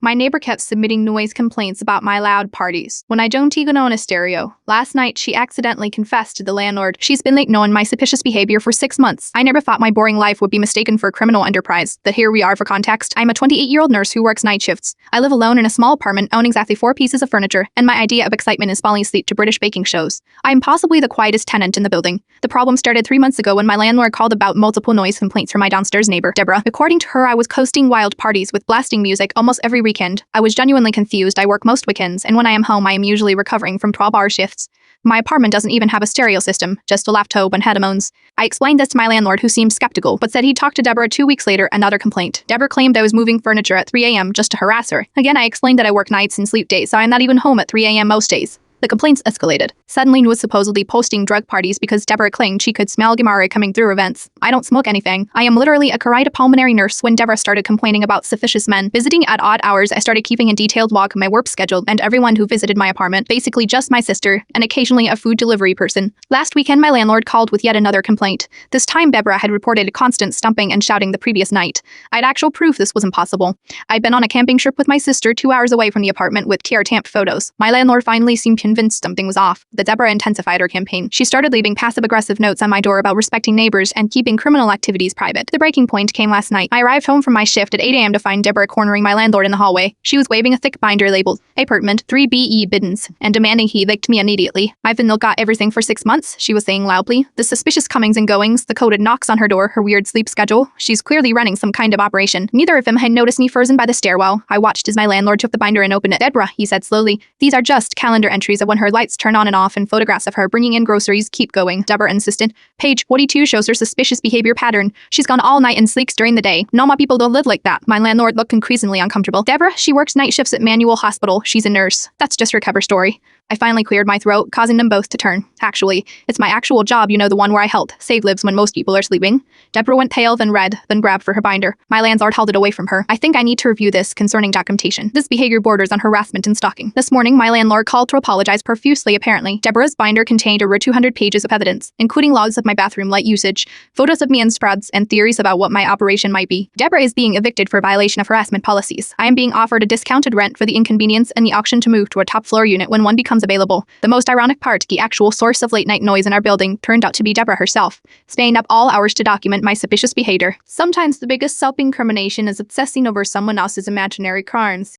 My neighbor kept submitting noise complaints about my loud parties when I don't even own a stereo. Last night, she accidentally confessed to the landlord she's been late knowing my suspicious behavior for 6 months. I never thought my boring life would be mistaken for a criminal enterprise. But here we are for context. I'm a 28-year-old nurse who works night shifts. I live alone in a small apartment, own exactly 4 pieces of furniture, and my idea of excitement is falling asleep to British baking shows. I am possibly the quietest tenant in the building. The problem started 3 months ago when my landlord called about multiple noise complaints from my downstairs neighbor, Deborah. According to her, I was hosting wild parties with blasting music almost every weekend. I was genuinely confused. I work most weekends, and when I am home, I am usually recovering from 12-hour shifts. My apartment doesn't even have a stereo system, just a laptop and headphones. I explained this to my landlord, who seemed skeptical, but said he'd talked to Deborah 2 weeks later. Another complaint. Deborah claimed I was moving furniture at 3 a.m. just to harass her. Again, I explained that I work nights and sleep days, so I'm not even home at 3 a.m. most days. The complaints escalated. Suddenly was supposedly posting drug parties because Deborah claimed she could smell Gamara coming through events. I don't smoke anything. I am literally a cardiopulmonary nurse. When Deborah started complaining about suspicious men visiting at odd hours, I started keeping a detailed log of my work schedule and everyone who visited my apartment, basically just my sister, and occasionally a food delivery person. Last weekend, my landlord called with yet another complaint. This time, Deborah had reported constant stomping and shouting the previous night. I had actual proof this was impossible. I'd been on a camping trip with my sister 2 hours away from the apartment with TR Tamp photos. My landlord finally seemed convinced something was off. But Deborah intensified her campaign. She started leaving passive-aggressive notes on my door about respecting neighbors and keeping criminal activities private. The breaking point came last night. I arrived home from my shift at 8 a.m. to find Deborah cornering my landlord in the hallway. She was waving a thick binder labeled Apartment 3BE Biddens and demanding he evict me immediately. I've been got everything for 6 months, she was saying loudly. The suspicious comings and goings, the coded knocks on her door, her weird sleep schedule. She's clearly running some kind of operation. Neither of them had noticed me frozen by the stairwell. I watched as my landlord took the binder and opened it. Deborah, he said slowly. These are just calendar entries of when her lights turn on and off and photographs of her bringing in groceries. Keep going, Deborah insisted. Page 42 shows her suspicious behavior pattern. She's gone all night and sleeps during the day. Normal people don't live like that. My landlord looked increasingly uncomfortable. Deborah, she works night shifts at Manual Hospital. She's a nurse. That's just her cover story. I finally cleared my throat, causing them both to turn. Actually, it's my actual job, you know, the one where I help save lives when most people are sleeping. Deborah went pale, then red, then grabbed for her binder. My landlord held it away from her. I think I need to review this concerning documentation. This behavior borders on harassment and stalking. This morning, my landlord called to apologize profusely, apparently. Deborah's binder contained over 200 pages of evidence, including logs of my bathroom light usage, photos of me in spreads, and theories about what my operation might be. Deborah is being evicted for violation of harassment policies. I am being offered a discounted rent for the inconvenience and the option to move to a top-floor unit when one becomes available. The most ironic part, the actual source of late-night noise in our building turned out to be Deborah herself, staying up all hours to document my suspicious behavior. Sometimes the biggest self-incrimination is obsessing over someone else's imaginary crimes.